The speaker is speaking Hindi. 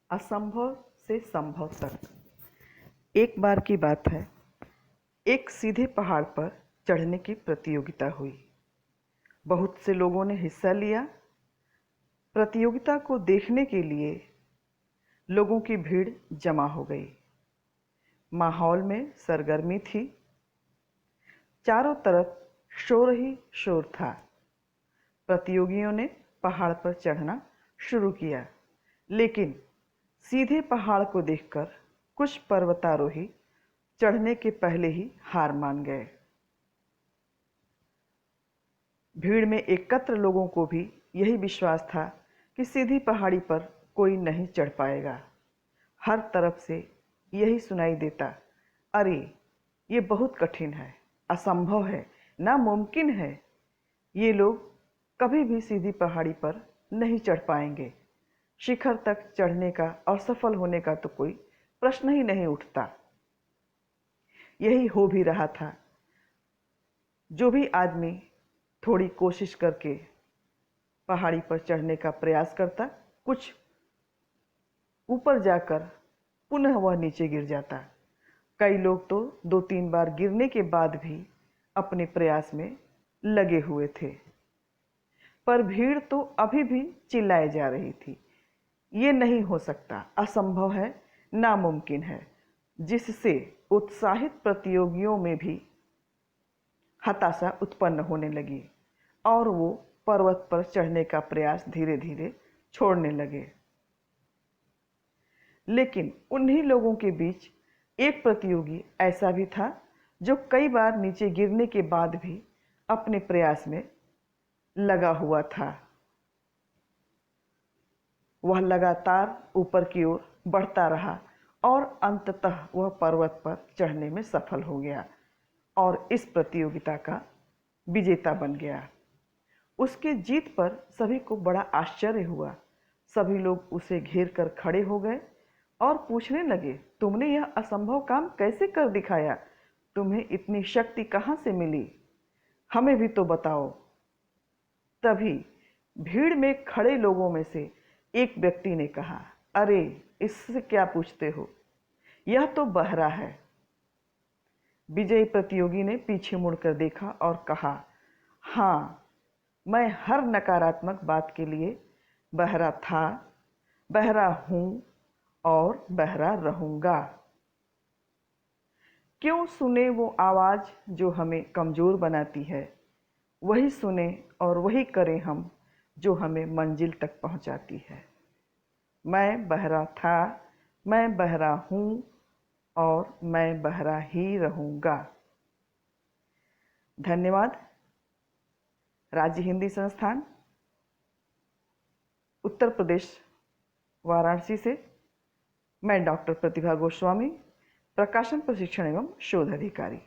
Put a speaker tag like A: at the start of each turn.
A: असंभव से संभव तक। एक बार की बात है, एक सीधे पहाड़ पर चढ़ने की प्रतियोगिता हुई। बहुत से लोगों ने हिस्सा लिया। प्रतियोगिता को देखने के लिए लोगों की भीड़ जमा हो गई। माहौल में सरगर्मी थी। चारों तरफ शोर ही शोर था। प्रतियोगियों ने पहाड़ पर चढ़ना शुरू किया, लेकिन सीधे पहाड़ को देखकर कुछ पर्वतारोही चढ़ने के पहले ही हार मान गए। भीड़ में एकत्र लोगों को भी यही विश्वास था कि सीधी पहाड़ी पर कोई नहीं चढ़ पाएगा। हर तरफ से यही सुनाई देता, अरे ये बहुत कठिन है, असंभव है, नामुमकिन है। ये लोग कभी भी सीधी पहाड़ी पर नहीं चढ़ पाएंगे। शिखर तक चढ़ने का और सफल होने का तो कोई प्रश्न ही नहीं उठता। यही हो भी रहा था। जो भी आदमी थोड़ी कोशिश करके पहाड़ी पर चढ़ने का प्रयास करता, कुछ ऊपर जाकर पुनः वह नीचे गिर जाता। कई लोग तो 2-3 बार गिरने के बाद भी अपने प्रयास में लगे हुए थे। पर भीड़ तो अभी भी चिल्लाए जा रही थी, ये नहीं हो सकता, असंभव है, नामुमकिन है, जिससे उत्साहित प्रतियोगियों में भी हताशा उत्पन्न होने लगी और वो पर्वत पर चढ़ने का प्रयास धीरे धीरे छोड़ने लगे। लेकिन उन्हीं लोगों के बीच एक प्रतियोगी ऐसा भी था जो कई बार नीचे गिरने के बाद भी अपने प्रयास में लगा हुआ था। वह लगातार ऊपर की ओर बढ़ता रहा और अंततः वह पर्वत पर चढ़ने में सफल हो गया और इस प्रतियोगिता का विजेता बन गया। उसके जीत पर सभी को बड़ा आश्चर्य हुआ। सभी लोग उसे घेर कर खड़े हो गए और पूछने लगे, तुमने यह असंभव काम कैसे कर दिखाया? तुम्हें इतनी शक्ति कहाँ से मिली? हमें भी तो बताओ। तभी भीड़ में खड़े लोगों में से एक व्यक्ति ने कहा, अरे इससे क्या पूछते हो, यह तो बहरा है। विजयी प्रतियोगी ने पीछे मुड़कर देखा और कहा, हाँ, मैं हर नकारात्मक बात के लिए बहरा था, बहरा हूँ और बहरा रहूँगा। क्यों सुने वो आवाज़ जो हमें कमज़ोर बनाती है, वही सुने और वही करें हम जो हमें मंजिल तक पहुँचाती है। मैं बहरा था, मैं बहरा हूँ और मैं बहरा ही रहूँगा। धन्यवाद। राज्य हिंदी संस्थान, उत्तर प्रदेश, वाराणसी से मैं डॉक्टर प्रतिभा गोस्वामी, प्रकाशन प्रशिक्षण एवं शोध अधिकारी।